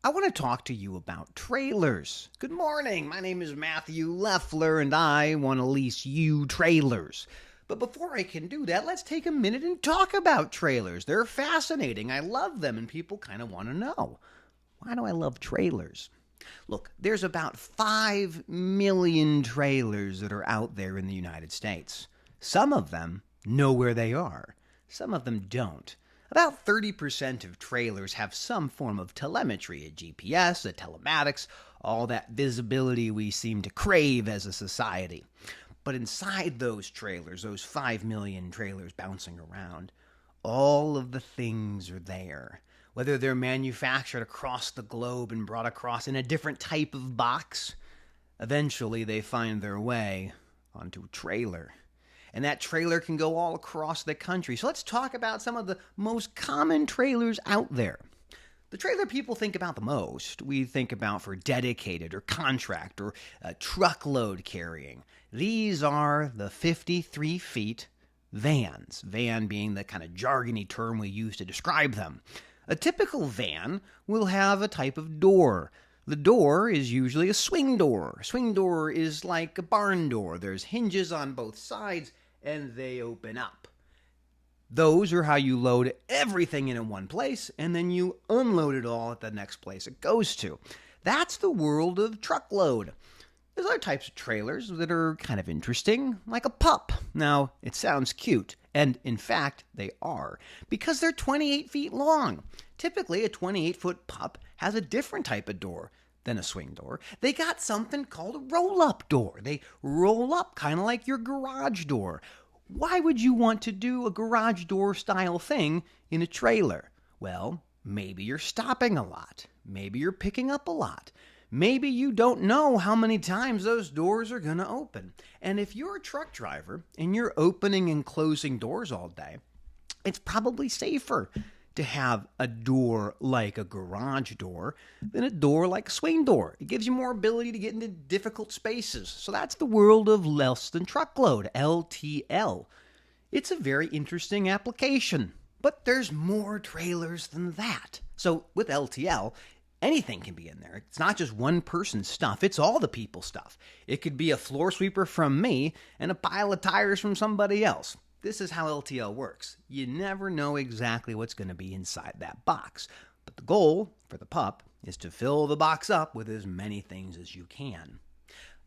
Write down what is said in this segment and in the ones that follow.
I want to talk to you about trailers. Good morning, my name is Matthew Leffler and I want to lease you trailers. But before I can do that, let's take a minute and talk about trailers. They're fascinating, I love them, and people kind of want to know. Why do I love trailers? Look, there's about 5 million trailers that are out there in the United States. Some of them know where they are. Some of them don't. About 30% of trailers have some form of telemetry, a GPS, a telematics, all that visibility we seem to crave as a society. But inside those trailers, those 5 million trailers bouncing around, all of the things are there. Whether they're manufactured across the globe and brought across in a different type of box, eventually they find their way onto a trailer. And that trailer can go all across the country. So let's talk about some of the most common trailers out there. The trailer people think about the most, we think about for dedicated or contract or truckload carrying. These are the 53 feet vans. Van being the kind of jargony term we use to describe them. A typical van will have a type of door. The door is usually a swing door. A swing door is like a barn door. There's hinges on both sides and they open up. Those are how you load everything in one place, and then you unload it all at the next place it goes to. That's the world of truckload. There's other types of trailers that are kind of interesting, like a pup. Now, it sounds cute, and in fact, they are, because they're 28 feet long. Typically, a 28-foot pup has a different type of door than a swing door. They got something called a roll-up door. They roll up kind of like your garage door. Why would you want to do a garage door style thing in a trailer? Well, maybe you're stopping a lot. Maybe you're picking up a lot. Maybe you don't know how many times those doors are going to open. And if you're a truck driver and you're opening and closing doors all day, it's probably safer to have a door like a garage door than a door like a swing door. It gives you more ability to get into difficult spaces. So that's the world of less than truckload, LTL. It's a very interesting application, but there's more trailers than that. So with LTL, anything can be in there. It's not just one person's stuff, it's all the people's stuff. It could be a floor sweeper from me and a pile of tires from somebody else. This is how LTL works. You never know exactly what's going to be inside that box. But the goal for the pup is to fill the box up with as many things as you can.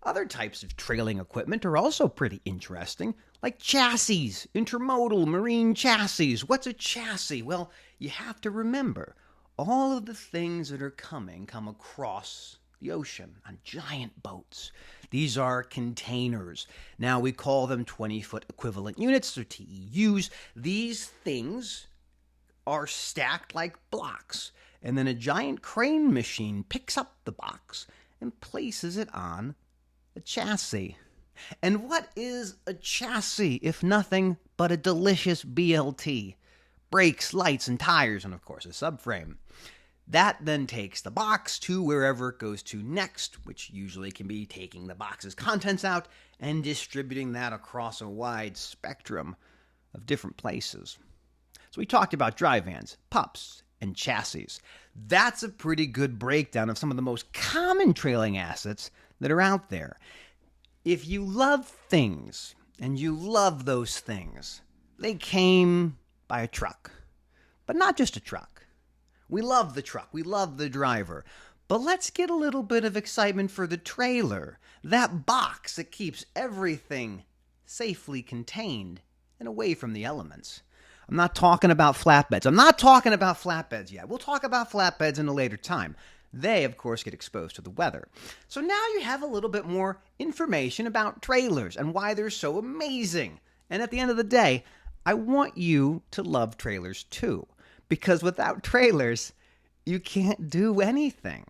Other types of trailing equipment are also pretty interesting, like chassis, intermodal marine chassis. What's a chassis? Well, you have to remember, all of the things that are come across the ocean on giant boats. These are containers. Now we call them 20-foot equivalent units, or TEUs. These things are stacked like blocks, and then a giant crane machine picks up the box and places it on a chassis. And what is a chassis if nothing but a delicious BLT? Brakes, lights, and tires, and of course a subframe. That then takes the box to wherever it goes to next, which usually can be taking the box's contents out and distributing that across a wide spectrum of different places. So we talked about dry vans, pups, and chassis. That's a pretty good breakdown of some of the most common trailing assets that are out there. If you love things, and you love those things, they came by a truck. But not just a truck. We love the truck, we love the driver, but let's get a little bit of excitement for the trailer, that box that keeps everything safely contained and away from the elements. I'm not talking about flatbeds yet. We'll talk about flatbeds in a later time. They, of course, get exposed to the weather. So now you have a little bit more information about trailers and why they're so amazing. And at the end of the day, I want you to love trailers too. Because without trailers, you can't do anything.